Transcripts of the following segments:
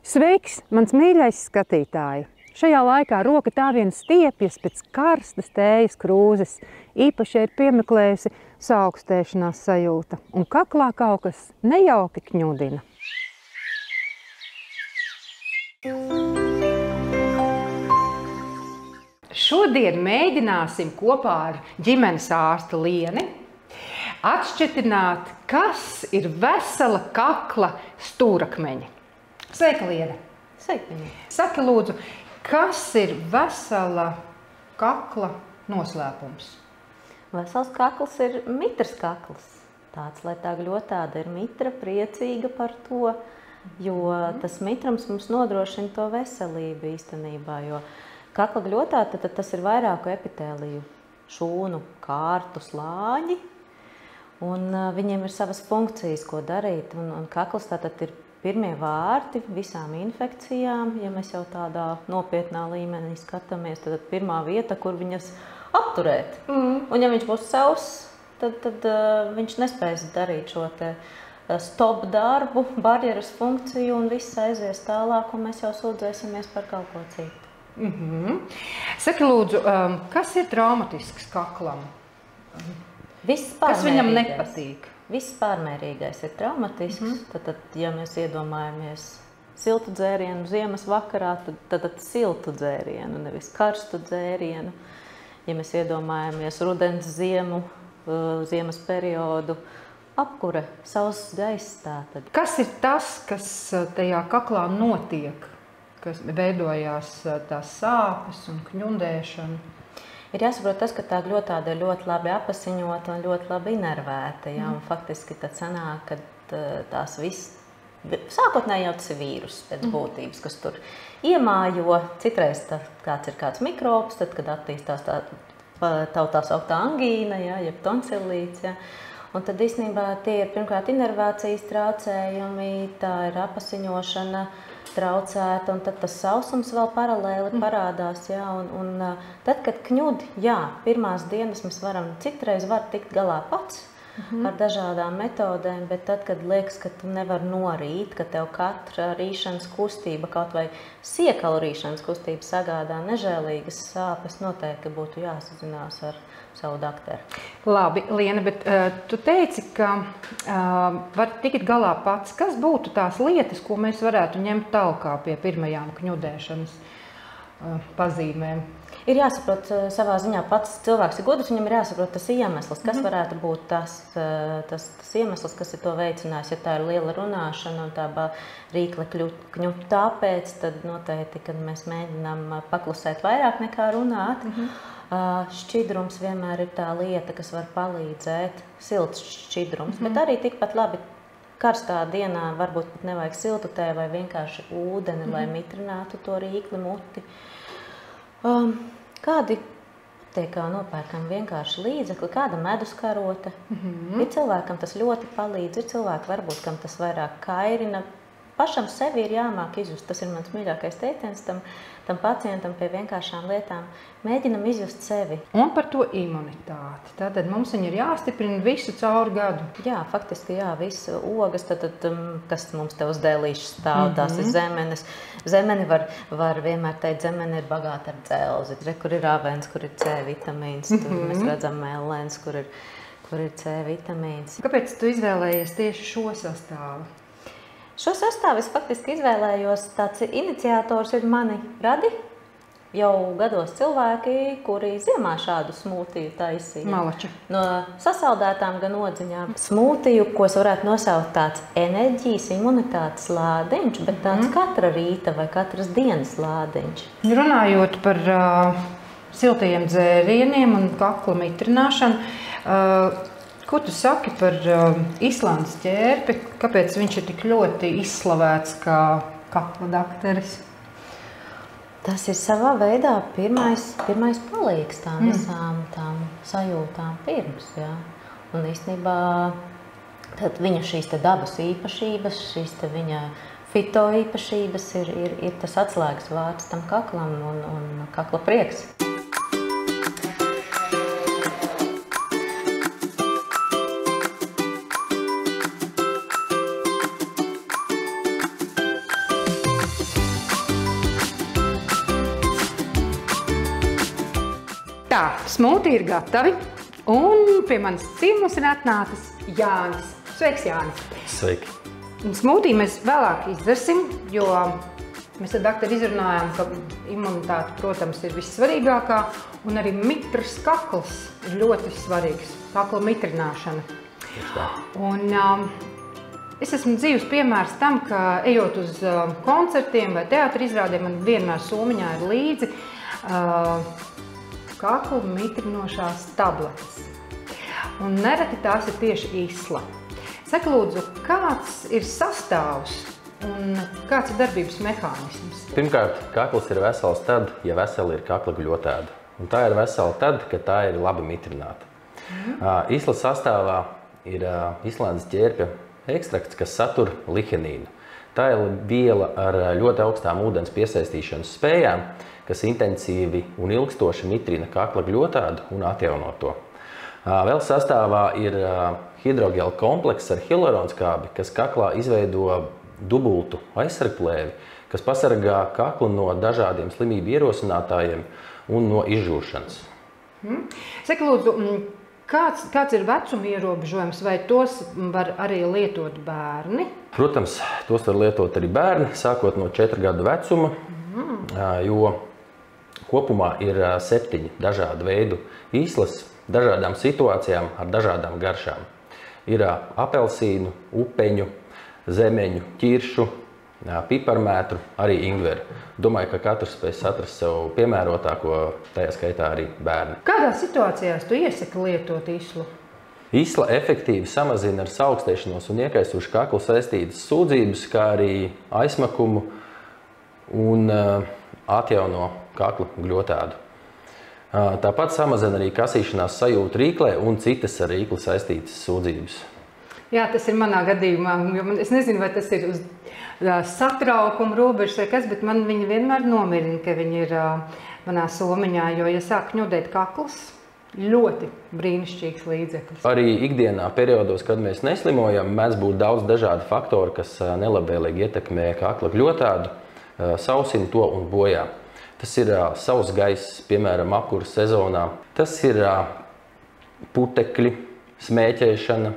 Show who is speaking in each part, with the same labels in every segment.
Speaker 1: Sveiks, mans mīļais skatītāji! Šajā laikā roka tā vien stiepjas pēc karstas tējas krūzes. Īpaši ir piemeklējusi saaugstēšanās sajūta, un kaklā kaut kas nejauki kņudina. Šodien mēģināsim kopā ar ģimenes ārstu Lieni atšķitināt, kas ir vesela kakla stūrakmeņi. Sveika, Liene!
Speaker 2: Sveika!
Speaker 1: Saki, lūdzu, kas ir vesela kakla noslēpums?
Speaker 2: Vesels kakls ir mitras kakls. Tāds, lai tā gļotāda ir mitra, priecīga par to, jo tas mitrums mums nodrošina to veselību īstenībā, jo kakla gļotāda, tad tas ir vairāku epitēliju, šūnu, kārtu, slāņi, un viņiem ir savas funkcijas, ko darīt, un kakls tātad ir pirmie vārti visām infekcijām, ja mēs jau tādā nopietnā līmenī skatāmies, tad pirmā vieta, kur viņas apturēt. Un ja viņš būs savs, tad viņš nespēs darīt šo te stop darbu, barjeras funkciju un viss aizies tālāk, un mēs jau sūdzēsimies par kaut ko citu.
Speaker 1: Saki, lūdzu, kas ir traumatisks kaklam? Kas viņam nepatīk?
Speaker 2: Viss pārmērīgais ir traumatisks. Tad, ja mēs iedomājamies siltu dzērienu ziemas vakarā, tad siltu dzērienu, nevis karstu dzērienu. Ja mēs iedomājamies rudens ziemu, ziemas periodu, apkure, sauss gaiss tātad.
Speaker 1: Kas ir tas, kas tajā kaklā notiek, kas veidojās tās sāpes un kņundēšana?
Speaker 2: Ir jāsaprot tas, ka tā gļotāda ir ļoti labi apasiņota un ļoti labi inervēta. Ja? Un faktiski tad sanāk, ka tās viss, sākotnēji jau tas ir vīrus pēc būtības, kas tur iemājo. Citreiz kāds ir kāds mikrobs, tad, kad attīstās tā sauktā angīna, ja, jeb tonsilīts. Ja? Un tad īstenībā tie ir pirmkārt inervācijas traucējumi, tā ir apasiņošana traucēta, un tad tas sausums vēl paralēli parādās. Jā, un tad, kad kņud, jā, pirmās dienas mēs varam, citreiz var tikt galā pats ar dažādām metodēm, bet tad, kad liekas, ka tu nevar norīt, ka tev katra rīšanas kustība, kaut vai siekalu rīšanas kustība sagādā nežēlīgas sāpes, noteikti būtu jāsazinās ar savu dakteru.
Speaker 1: Labi, Liene, bet tu teici, ka var tikt galā pats. Kas būtu tās lietas, ko mēs varētu ņemt talkā pie pirmajām kņudēšanas pazīmēm?
Speaker 2: Ir jāsaprot savā ziņā pats cilvēks ir gudrs, viņam ir jāsaprot tas iemesls, kas varētu būt tas iemesls, kas ir to veicinājis. Ja tā ir liela runāšana un tā rīkle kņūt tāpēc, tad noteikti, kad mēs mēģinām paklusēt vairāk nekā runāt, šķidrums vienmēr ir tā lieta, kas var palīdzēt, silts šķidrums, bet arī tikpat labi karstā dienā varbūt pat nevajag siltu tēju vai vienkārši ūdeni, lai mitrinātu to rīkli muti. Kādi aptiekā nopērkam vienkārši līdzekli, kāda meduskarota. Ir cilvēkam tas ļoti palīdz, ir cilvēki varbūt, kam tas vairāk kairina. Pašam sevi ir jāmāk izjust, tas ir mans mīļākais teiciens tam pacientam pie vienkāršām lietām. Mēģinam izjust sevi.
Speaker 1: Un par to imunitāti. Tātad mums viņa ir jāstiprina visu cauri gadu.
Speaker 2: Jā, faktiski jā, visu ogas, kas mums te uz dēlīšu stāv, tās ir zemenes. Zemeni var vienmēr teikt, zemeni ir bagāta ar dzelzi. Kur ir avens, kur ir C vitamīns, tur mēs redzam melens, kur ir C vitamīns.
Speaker 1: Kāpēc tu izvēlējies tieši šo sastāvu?
Speaker 2: Šo sastāvu es faktiski izvēlējos, tāds iniciators ir mani radi jau gados cilvēki, kuri ziemā šādu smūtiju taisīja.
Speaker 1: Malači.
Speaker 2: No sasaldētām gan odziņām. Smūtiju, ko es varētu nosaukt tāds enerģijas, imunitātes lādiņš, bet tāds katra rīta vai katras dienas lādiņš.
Speaker 1: Runājot par siltajiem dzērieniem un kakla mitrināšanu, ko tu saki par Islandes ķērpi? Kāpēc viņš ir tik ļoti izslavēts kā kakla dakteris?
Speaker 2: Tas ir savā veidā pirmais palīgs tām visām tām sajūtām pirms. Jā. Un īstenībā tad viņa šīs te dabas īpašības, šīs te viņa fito īpašības ir tas atslēgas vārds tam kaklam un kakla prieks.
Speaker 1: tā, smūti ir gatavi, un pie manis ciemos ir atnācis Jānis. Sveiks, Jānis!
Speaker 3: Sveiki!
Speaker 1: Smūtī mēs vēlāk izdarsim, jo mēs ar doktoru izrunājām, ka imunitāte, protams, ir vissvarīgākā, un arī mitras kakls ir ļoti svarīgs, kakla mitrināšana. Un es esmu dzīves piemērs tam, ka ejot uz koncertiem vai teātra izrādēm, man vienmēr somiņā ir līdzi kaklu mitrinošās tabletes. Un nereti tās ir tieši isla. Saka, lūdzu, kāds ir sastāvs un kāds ir darbības mehānisms?
Speaker 3: Pirmkārt, kakls ir vesels tad, ja vesela ir kakla gļotēda. Un tā ir vesela tad, kad tā ir labi mitrināta. Islas sastāvā ir Islandes ķērpja ekstrakts, kas satur lihenīnu. Tā ir viela ar ļoti augstām ūdens piesaistīšanas spējām, kas intensīvi un ilgstoši mitrina kakla gļotēdu un atjauno to. Vēl sastāvā ir hidrogela komplekss ar hialuronskābi, kas kaklā izveido dubultu aizsargplēvi, kas pasargā kaklu no dažādiem slimību ierosinātājiem un no izžūšanas.
Speaker 1: Saka, lūdzu, kāds ir vecuma ierobežojums, vai tos var arī lietot bērni?
Speaker 3: Protams, tos var lietot arī bērni, sākot no 4 gadu vecuma, jo kopumā ir 7 dažādu veidu islas, dažādām situācijām ar dažādām garšām. Ir apelsīnu, upeņu, zemeņu, ķiršu, piparmētru, arī ingveru. Domāju, ka katrs spēs atrast sev piemērotāko, tajā skaitā arī bērni.
Speaker 1: Kādā situācijās tu iesaki lietot islu?
Speaker 3: Isla efektīvi samazina ar saaugstēšanos un iekaisušu kaklu saistītas sūdzības, kā arī aizmakumu un atjauno kaklu gļotēdu. Tāpat samazina arī kasīšanās sajūtu rīklē un citas ar rīkli saistītas sūdzības.
Speaker 1: Jā, tas ir manā gadījumā, jo es nezinu, vai tas ir uz satraukuma robežas vai kas, bet man viņi vienmēr nomierina, ka viņi ir manā somiņā, jo, ja sāk kņudēt kakls, ļoti brīnišķīgs līdzeklis.
Speaker 3: Arī ikdienā periodos, kad mēs neslimojam, mēdz būt daudz dažādi faktori, kas nelabvēlīgi ietekmē kakla gļotēdu, sausina to un bojā. Tas ir sauss gaiss, piemēram, apkuras sezonā. Tas ir putekļi, smēķēšana,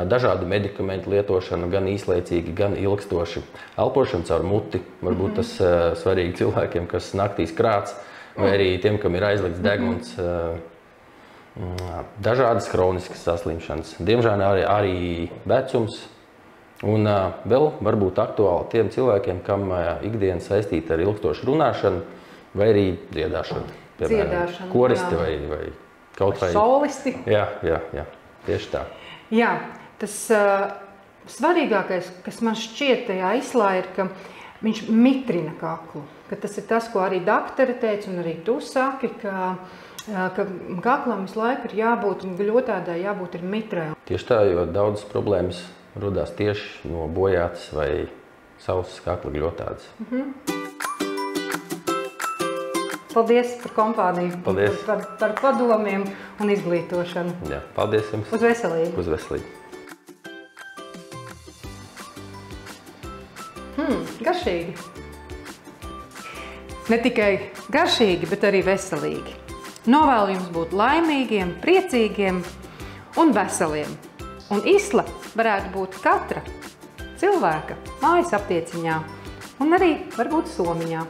Speaker 3: dažādu medikamentu lietošana, gan īslaicīgi, gan ilgstoši. Elpošana caur muti, varbūt tas svarīgi cilvēkiem, kas naktīs krāts, vai arī tiem, kam ir aizlikts deguns. Dažādas kroniskas saslimšanas. Diemžēl arī vecums. Un vēl varbūt aktuāli tiem cilvēkiem, kam ikdiena saistīta ar ilgstošu runāšanu vai arī dziedāšanu.
Speaker 1: Dziedāšanu,
Speaker 3: koristi vai kaut vai...
Speaker 1: Solisti.
Speaker 3: Jā, tieši tā.
Speaker 1: Jā, tas svarīgākais, kas man šķiet tajā islā, ir, ka viņš mitrina kaklu. Ka tas ir tas, ko arī doktori teica, un arī tu saki, ka kaklam visu laiku ir jābūt, un gļotēdai jābūt ir mitrai.
Speaker 3: Tieši tā, jo daudzas problēmas rodās tieši no bojātas vai sausas kakla gļotēdas.
Speaker 1: Paldies par kompāniju,
Speaker 3: paldies.
Speaker 1: Par padomiem un izglītošanu.
Speaker 3: Jā, paldies jums.
Speaker 1: Uz veselību.
Speaker 3: Uz veselību.
Speaker 1: Garšīgi. Ne tikai garšīgi, bet arī veselīgi. Novēlu jums būt laimīgiem, priecīgiem un veseliem. Un isla varētu būt katra cilvēka mājas aptieciņā un arī varbūt somiņā.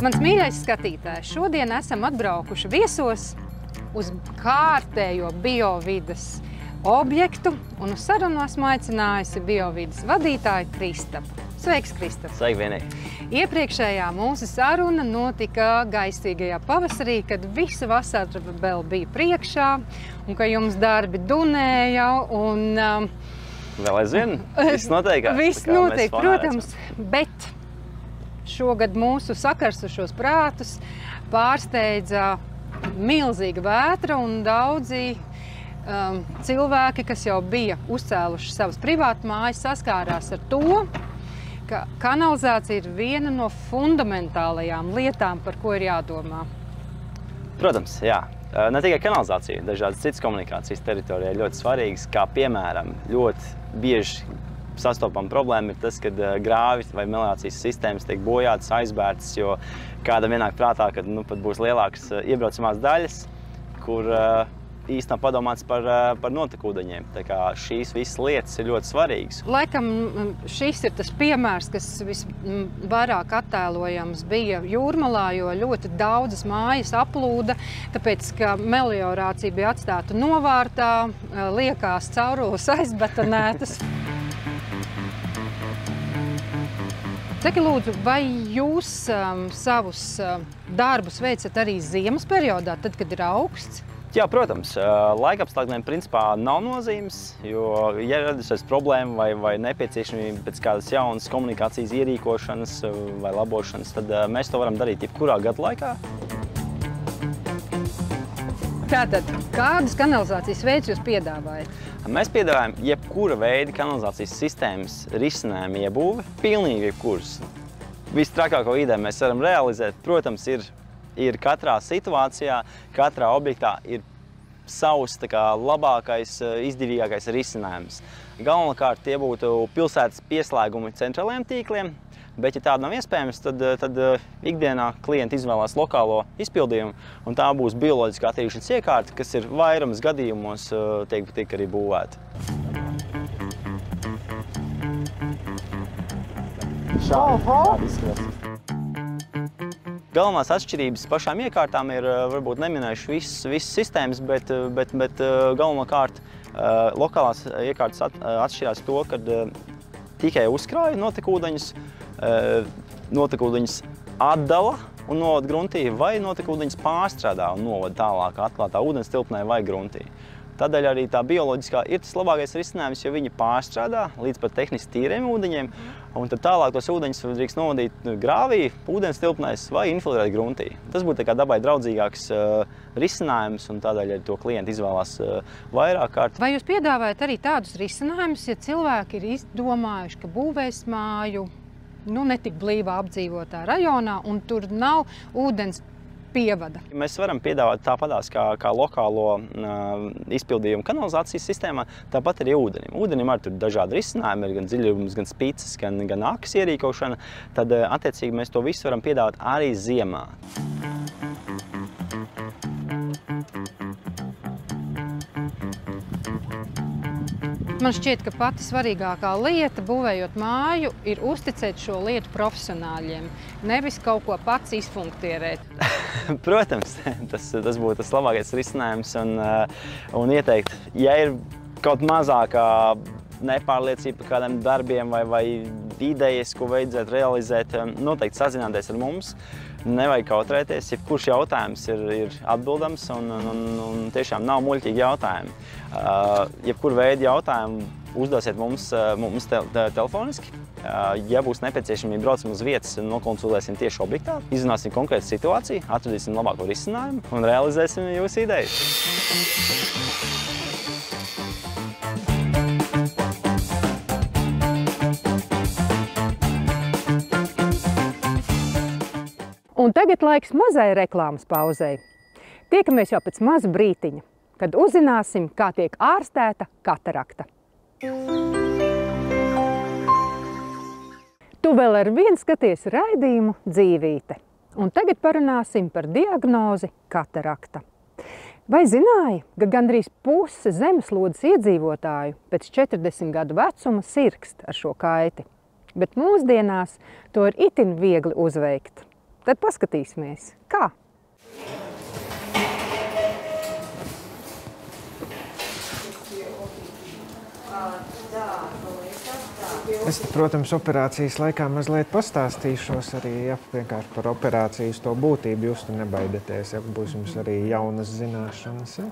Speaker 1: Mans mīļais skatītājs, šodien esam atbraukuši viesos uz kārtējo biovides objektu, un uz sarunu esmu aicinājusi biovides vadītāju Kristapu. Sveiks, Kristap!
Speaker 4: Sveiki, vienīgi!
Speaker 1: Iepriekšējā mūsu saruna notika gaisīgajā pavasarī, kad visa vasara vēl bija priekšā, un ka jums darbi dunēja, un...
Speaker 4: Vēl aizvien? Viss noteikās?
Speaker 1: Viss notiek, protams, bet šogad mūsu sakarsušos prātus pārsteidza milzīga vētra un daudzi cilvēki, kas jau bija uzcēluši savas privātmājas, saskārās ar to, ka kanalizācija ir viena no fundamentālajām lietām, par ko ir jādomā.
Speaker 4: Protams, jā. Ne tikai kanalizācija, dažādas citas komunikācijas teritorijā ļoti svarīgas, kā piemēram ļoti bieži sastopama problēma ir tas, kad grāvis vai meliorācijas sistēmas tiek bojātas, aizbērtas, jo kādam ienāk prātā, ka pat būs lielākas iebraucamās daļas, kur īsti nav padomāts par notekūdeņiem. Tā kā šīs visas lietas ir ļoti svarīgas.
Speaker 1: Laikam šis ir tas piemērs, kas visvairāk attēlojams bija Jūrmalā, jo ļoti daudzas mājas aplūda, tāpēc, ka meliorācija bija atstāta novārtā, liekās caurules aizbetonētas. Saki, lūdzu, vai jūs savus darbus veicat arī ziemas periodā, tad, kad ir augsts?
Speaker 4: Jā, protams, laikapstākļiem principā nav nozīmes, jo, ja radusies problēma vai nepieciešamība pēc kādas jaunas komunikācijas ierīkošanas vai labošanas, tad mēs to varam darīt jebkurā gadu laikā.
Speaker 1: Tātad, kādas kanalizācijas veidus jūs piedāvājat?
Speaker 4: Mēs piedāvājam jebkura veida kanalizācijas sistēmas risinājumu iebūvi, pilnīgi jebkuras. Vistrakāko ideju mēs varam realizēt, protams, ir katrā situācijā, katrā objektā ir savs labākais, izdevīgākais risinājums. Galvenokārt tie būtu pilsētas pieslēgumi centrālajiem tīkliem, bet, ja tāda nav iespējams, tad ikdienā klienti izvēlās lokālo izpildījumu, un tā būs bioloģiskā attīrīšanas iekārta, kas ir vairums gadījumos tiek arī būvēta. Šādi izskatās. Galvenās atšķirības pašām iekārtām ir, varbūt neminējuši visas sistēmas, bet galvenokārt lokālās iekārtas atšķirās to, ka tikai uzkrāja notekūdeņus atdala un novada gruntī, vai notekūdeņus pārstrādā un novada tālāk atklātā ūdens tilpnē vai gruntī. Tādēļ arī tā bioloģiskā ir tas labākais risinājums, jo viņi pārstrādā līdz pat tehniski tīriem ūdeņiem, un tad tālāk tos ūdeņus drīkst novadīt grāvī, ūdens tilpnēs vai infiltrēt gruntī. Tas būtu dabai draudzīgāks risinājums, un tādēļ arī to klienti izvēlās vairāk kārt.
Speaker 1: Vai jūs piedāvājat arī tādus risinājumus, ja cilvēki ir izdomājuši, ka būvēs māju netik blīvā apdzīvotā rajonā, un tur nav ūdens pievada?
Speaker 4: Mēs varam piedāvāt tāpatās kā lokālo izpildījumu kanalizācijas sistēmā, tāpat arī ūdenim. Ūdenim arī tur dažādi risinājumi, ir gan dziļums, gan spīces, gan akas ierīkošana, tad attiecīgi mēs to visu varam piedāvāt arī ziemā.
Speaker 1: Man šķiet, ka pati svarīgākā lieta, būvējot māju, ir uzticēt šo lietu profesionāļiem, nevis kaut ko pats izfunktierēt.
Speaker 4: Protams, tas būtu tas labākais risinājums un ieteikt, ja ir kaut mazākā nepārliecība par kādiem darbiem vai idejas, ko vajadzētu realizēt, noteikti sazināties ar mums. Nevajag kautrēties, jebkurš jautājums ir atbildams un tiešām nav muļķīgi jautājumi. Jebkur veidu jautājumu uzdosiet mums telefoniski. Ja būs nepieciešamība, braucam uz vietas, nokonsultēsim tieši objektā, izrunāsim konkrētu situāciju, atradīsim labāko risinājumu un realizēsim jūsu idejas.
Speaker 1: Un tagad laiks mazai reklāmas pauzei. Tiekamies jau pēc maza brītiņa, kad uzzināsim, kā tiek ārstēta katarakta. Tu vēl ar vienu skaties raidījumu Dzīvīte. Un tagad parunāsim par diagnozi katarakta. Vai zināji, ka gandrīz puse zemeslodes iedzīvotāju pēc 40 gadu vecuma sirkst ar šo kaiti? Bet mūsdienās to ir itin viegli uzveikt. Tad paskatīsimies, kā.
Speaker 5: Es, protams, operācijas laikā mazliet pastāstīšos arī vienkārši par operācijas to būtību. Jūs tur nebaidieties, ja būs jums arī jaunas zināšanas. Ja?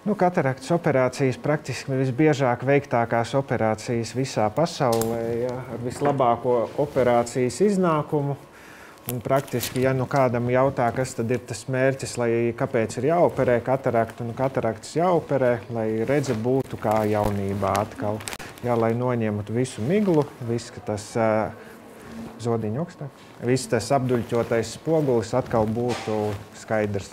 Speaker 5: Kataraktas operācijas praktiski visbiežāk veiktākās operācijas visā pasaulē, ja, ar vislabāko operācijas iznākumu. Un praktiski, ja kādam jautā, kas tad ir tas mērķis, kāpēc ir jāoperē katarakta un kataraktas jāoperē, lai redze būtu kā jaunībā atkal. Jā, lai noņemtu visu miglu, viss, ka tas zodiņu augstāk. Viss tas apduļķotais spogulis atkal būtu skaidrs.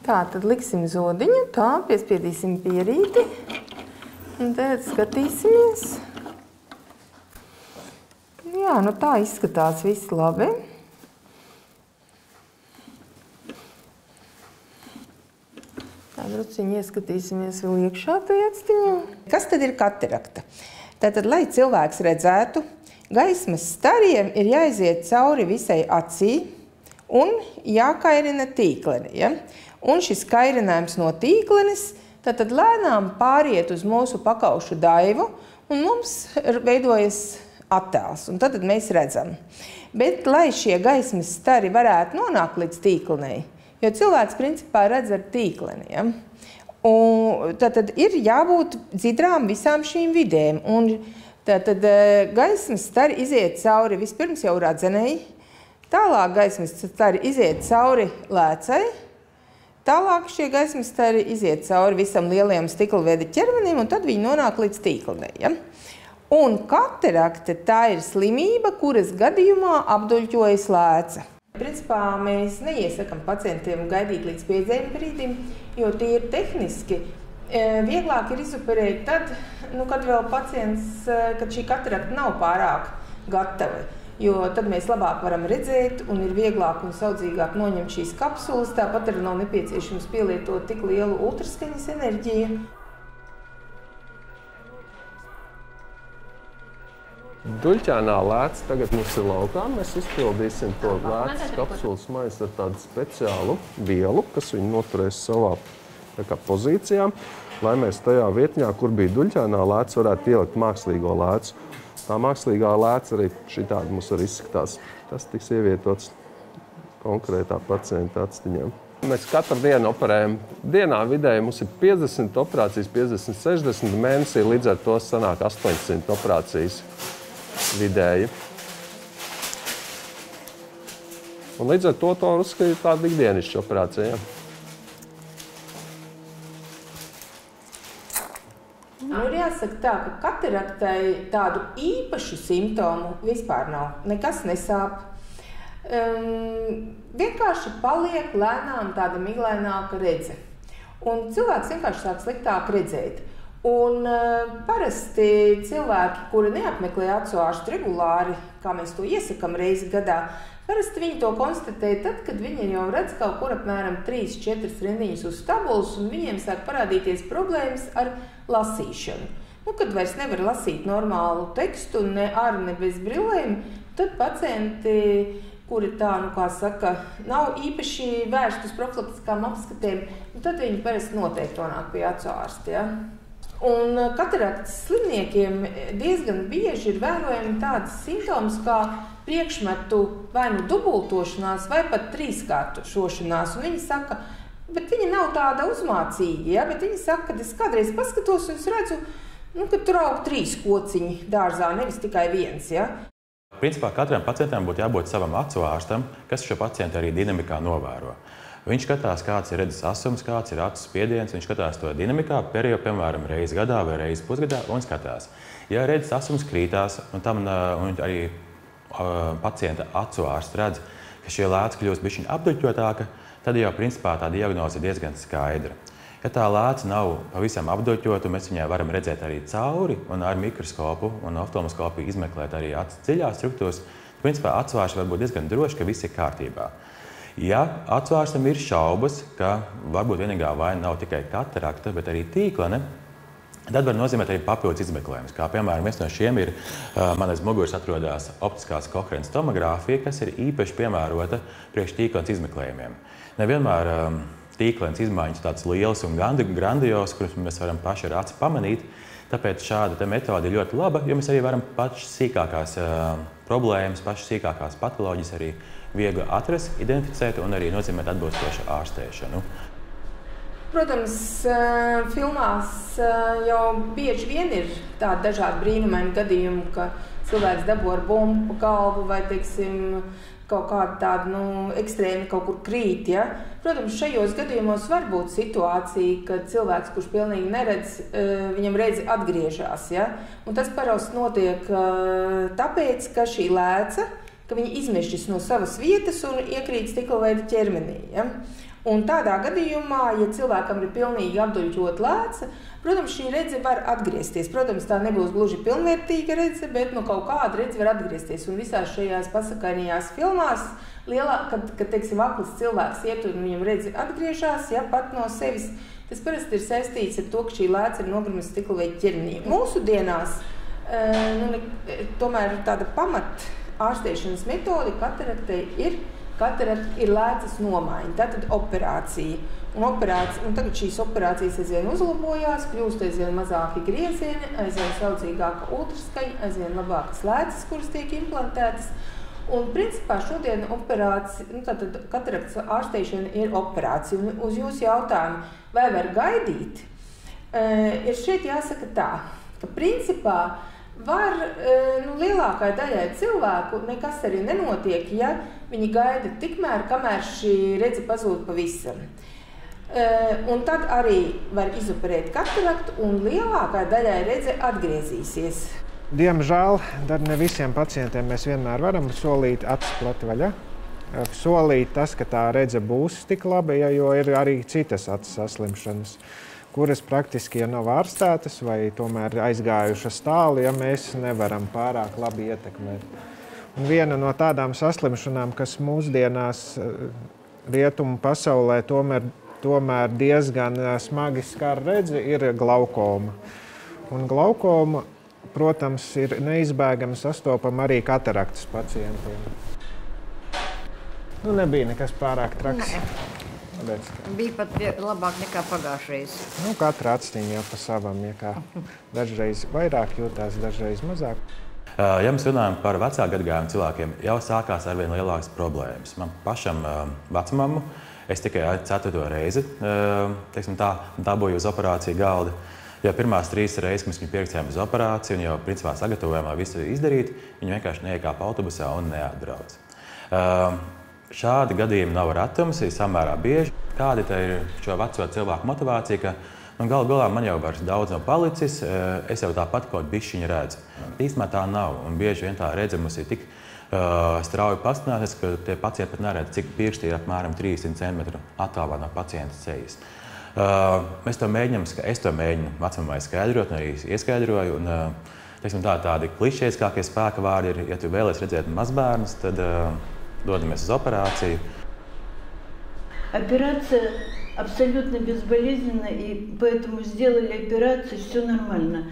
Speaker 6: Tā, tad liksim zodiņu, tā, piespiedīsim pierīti. Un tad skatīsimies. Jā, nu tā izskatās viss labi. Tā druciņi ieskatīsimies vēl iekšā tajā actiņā. Kas tad ir katarakta? Tātad, lai cilvēks redzētu, gaismas stariem ir jāiziet cauri visai acī un jākairina tīkleni. Ja? Un šis kairinājums no tīklenes tad lēnām pāriet uz mūsu pakaušu daivu un mums veidojas attēls. Un tad mēs redzam. Bet, lai šie gaismas stari varētu nonākt līdz tīklenei, jo cilvēks principā redz ar tīkleni, ja? Un tad ir jābūt dzidrām visām šīm vidēm. Un tad gaismas stari iziet cauri vispirms jau radzenei, tālāk gaismas stari iziet cauri lēcai, tālāk šie gaismas stari iziet cauri visam lielajam stiklveida ķermenim, un tad viņi nonāk līdz tīklenei. Ja? Un katarakte tā ir slimība, kuras gadījumā apduļķojas lēca. Principā mēs neiesakam pacientiem gaidīt līdz piedzēļu brīdim, jo tie ir tehniski. Vieglāk ir izoperēt tad, kad vēl pacients, kad šī katarakta nav pārāk gatava. Jo tad mēs labāk varam redzēt un ir vieglāk un saudzīgāk noņemt šīs kapsulas. Tāpat arī nav nepieciešams pielietot tik lielu ultraskaņas enerģiju.
Speaker 7: Duļķēnā lēca tagad mums ir laukā. Mēs izpildīsim to lēcas kapsulas maisu ar tādu speciālu vielu, kas viņu noturēs savā pozīcijā, lai mēs tajā vietņā, kur bija duļķēnā lēca, varētu ielikt mākslīgo lēcu. Tā mākslīgā lēca arī šitādi mums arī izskatās. Tas tiks ievietots konkrētā pacienta actiņām. Mēs katru dienu operējam. Dienā vidēji mums ir 50 operācijas, 50, 60 mēnesī, līdz ar to sanāk 800 operācijas vidēji. Un līdz ar to uzskatīt tāda ikdienišķa operācija. Ja?
Speaker 6: Nu, ir jāsaka tā, ka kataraktai tādu īpašu simptomu vispār nav. Nekas nesāp. Vienkārši paliek lēnām tāda miglaināka redze. Un cilvēks vienkārši sāk sliktāk redzēt. Un parasti cilvēki, kuri neapmeklē acu ārstu regulāri, kā mēs to iesakam reizi gadā, parasti viņi to konstatē tad, kad viņi jau redz kaut kur apmēram 3-4 rindiņas uz tabulas, un viņiem sāk parādīties problēmas ar lasīšanu. Kad vairs nevar lasīt normālu tekstu, ne ar, ne bez brillēm, tad pacienti, kuri tā, kā saka, nav īpaši vērsti uz profilaktiskām apskatiem, tad viņi parasti noteikti nonāk pie acu ārsta. Ja? Un kataraktas slimniekiem diezgan bieži ir vērojami tādas simptomas kā priekšmetu vai nu dubultošanās, vai pat trīskārtošanās. Un viņi saka, bet viņi nav tāda uzmācīgi, ja? Bet viņi saka, ka es kādreiz paskatos un es redzu, ka tur aug 3 kociņi dārzā, nevis tikai 1. Ja?
Speaker 8: Principā katram pacientam būtu jābūt savam acu ārstam, kas šo pacientu arī dinamikā novēro. Viņš skatās, kāds ir redzes asums, kāds ir acu spiediens, viņš skatās to dinamikā, piemēram, reizi gadā vai reizi pusgadā, un skatās. Ja redzes asums krītās, un arī pacienta acu ārsts redz, ka šie lēca kļūst bišķiņ apduļķotāka, tad jau principā tā diagnoze ir diezgan skaidra. Ja tā lēca nav pavisam apduļķota, mēs viņai varam redzēt arī cauri un ar mikroskopu un oftalmoskopu izmeklēt arī acu dziļās struktūras. Principā acu ārsts var būt diezgan droši, ka viss ir kārtībā. Ja acu ārstam ir šaubas, ka varbūt vienīgā vaina nav tikai katarakta, bet arī tīklene, tad var nozīmēt arī papildus izmeklējumus. Kā piemēram, viens no šiem ir, man aiz muguras atrodas optiskās koherences tomogrāfija, kas ir īpaši piemērota priekš tīklenes izmeklējumiem. Nevienmēr tīklenes izmaiņas tāds liels un grandios, kurus mēs varam paši ar aci pamanīt, tāpēc šāda metode ir ļoti laba, jo mēs arī varam pašas sīkākās problēmas, pašas sīkākās patoloģijas arī viegli atrast, identificēt un arī nozīmēt atbilstošu ārstēšanu.
Speaker 6: Protams, filmās jau bieži vien ir tādi dažādi brīnumaini gadījumi, ka cilvēks dabū ar bumbu pa galvu vai, teiksim, kaut kāda tāda, ekstrēmi kaut kur krīt, ja? Protams, šajos gadījumos var būt situācija, kad cilvēks, kurš pilnīgi neredz, viņam redzi atgriežās, ja? Un tas parasti notiek tāpēc, ka šī lēca, ka viņa izmešķis no savas vietas un iekrīt stikla ķermenī, ja? Un tādā gadījumā, ja cilvēkam ir pilnīgi apduļķot lēca, protams, šī redze var atgriezties. Protams, tā nebūs gluži pilnvērtīga redze, bet kaut kāda redze var atgriezties. Un visās šajās pasakainajās filmās, kad teiksim, akls cilvēks iet un viņam redze atgriežās, ja, pat no sevis, tas parasti ir saistīts ar to, ka šī lēca ir nogrimusi stikla ķermenī. Mūsu dienās tomēr tāda pamat ārstēšanas metode kataraktei ir lēcas nomaiņa, tātad operācija. Un tagad šīs operācijas aizvien uzlabojās, kļūst aizvien mazāki griezieni, aizvien saucīgāka ultraskaņa, aizvien labākas lēcas, kuras tiek implantētas. Un principā šodien kataraktas ārstēšana ir operācija. Un uz jūsu jautājumu, vai var gaidīt, ir šeit jāsaka tā, ka principā var lielākai daļai cilvēku nekas arī nenotiek, ja viņi gaida tikmēr, kamēr šī redze pazūd pavisam. Un tad arī var izoperēt kataraktu un lielākai daļai redze atgriezīsies.
Speaker 5: Diemžēl ne visiem pacientiem mēs vienmēr varam solīt acis plati vaļā. Solīt tas, ka tā redze būs tik laba, jo ir arī citas acis saslimšanas, kuras praktiski nav ārstētas vai tomēr aizgājušas tālu, ja mēs nevaram pārāk labi ietekmēt. Un viena no tādām saslimšanām, kas mūsdienās rietumu pasaulē tomēr diezgan smagi skar redzi, ir glaukoma. Un glaukoma, protams, ir neizbēgami sastopama arī kataraktas pacientiem. Nebija nekas pārāk traks.
Speaker 9: Bija pat labāk nekā pagājušreiz.
Speaker 5: Katra acīm jau pa savam, ja dažreiz vairāk jūtās, dažreiz mazāk.
Speaker 8: Ja mēs runājam par vecāku gadagājumu cilvēkiem, jau sākās arvien lielākas problēmas. Man pašam vecmammu es tikai 4. reizi dabūju uz operāciju galda. Jo pirmās 3 reizes, kad mēs viņu pierakstījām uz operāciju un jau principā sagatavojumā visu izdarīt, viņi vienkārši neiekāpa autobusā un neatbrauc. Šādi gadījumi nav retums, ir samērā bieži. Kāda ir šo veco cilvēku motivācija, ka galu galā man jau vairs daudz nav palicis, es jau tāpat kaut bišķiņu redzu. Īstenībā tā nav, un bieži vien tā redze mums ir tik strauji pastināties, ka tie pacienti pat neredz, cik pirksti ir apmēram 300 cm attālā no pacienta sejas. Es to mēģinu vecmamai skaidrot, un arī ieskaidroju. Un, tādi klišejiskākie spēka vārdi ir, ja tu vēlies redzēt mazbērnus, tad додаmies uz операцию.
Speaker 10: Операция абсолютно безболезненна, и поэтому сделали операцию, все нормально.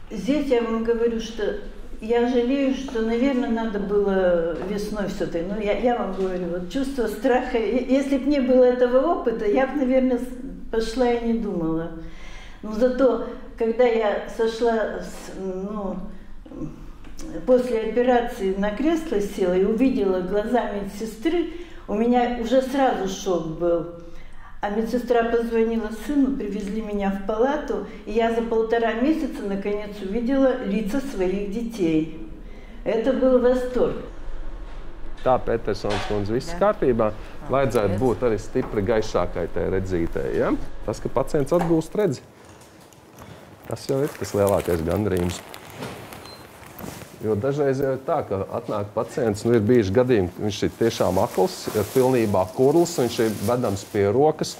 Speaker 10: Здесь я вам говорю, что я жалею, что, наверное, надо было весной все-таки. Но я вам говорю, вот чувство страха. Если бы не было этого опыта, я бы, наверное, пошла и не думала. Но зато, когда я сошла после операции на кресло села и увидела глаза медсестры, у меня уже сразу шок был. А медсестра позвонила сыну, привезли меня в палату, и я за 1,5 месяца наконец увидела лица своих детей. Это был восторг.
Speaker 7: Tā, Petersons kundze, viss kārtībā. Vajadzētu būt arī stipri gaišākai tai redzītei. Ja? Tas, ka pacients atgūst redzi, tas jau ir tas lielākais gandarījums. Jo dažreiz jau ir tā, ka atnāk pacients, ir bijuši gadījumi, viņš ir tiešām akls, ir pilnībā kurls, viņš ir vedams pie rokas.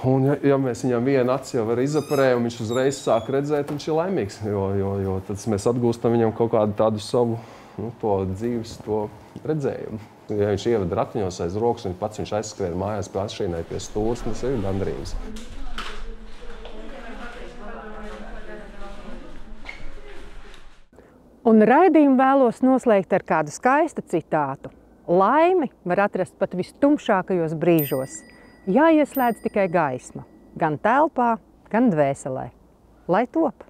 Speaker 7: Un ja mēs viņam vienu aci jau var izoperēt, un viņš uzreiz sāk redzēt, viņš ir laimīgs, jo tad mēs atgūstam viņam kaut kādu tādu savu to dzīves redzējumu. Ja viņš ievada ratiņos aiz rokas, un pats viņš aizskrien mājās pie atšķīnai pie stūras, tas ir gandarījums.
Speaker 1: Un raidījumu vēlos noslēgt ar kādu skaistu citātu. Laimi var atrast pat vistumšākajos brīžos. Jāieslēdz tikai gaisma, gan telpā, gan dvēselē. Lai top!